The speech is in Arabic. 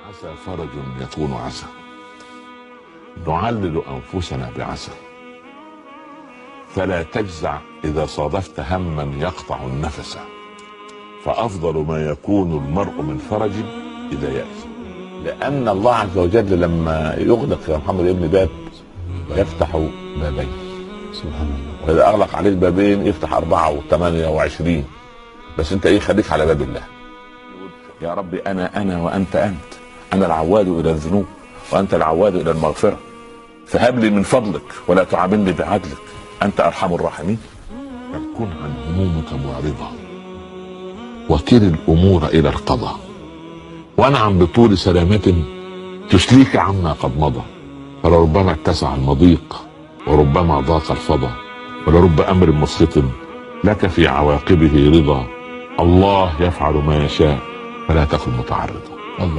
عسى فرج يكون عسى، نعلل أنفسنا بعسى، فلا تجزع إذا صادفت هما يقطع النفس، فأفضل ما يكون المرء من فرج إذا يأس. لأن الله عز وجل لما يغلق يا محمد ابن باب يفتح بابين سبحان الله، وإذا أغلق عليه البابين يفتح 4 و28. بس أنت إيه؟ خليك على باب الله. يا ربي أنا وأنت أنت، أنا العواد إلى الذنوب وأنت العواد إلى المغفرة، فهب لي من فضلك ولا تعاملني بعدلك، أنت أرحم الراحمين. كن عن همومك معرضا وكل الأمور إلى القضاء، وانعم بطول سلامة تسليك عما قد مضى، فلربما اتسع المضيق وربما ضاق الفضا، ولرب أمر مسخط لك في عواقبه رضا. الله يفعل ما يشاء فلا تكن متعرضا. الله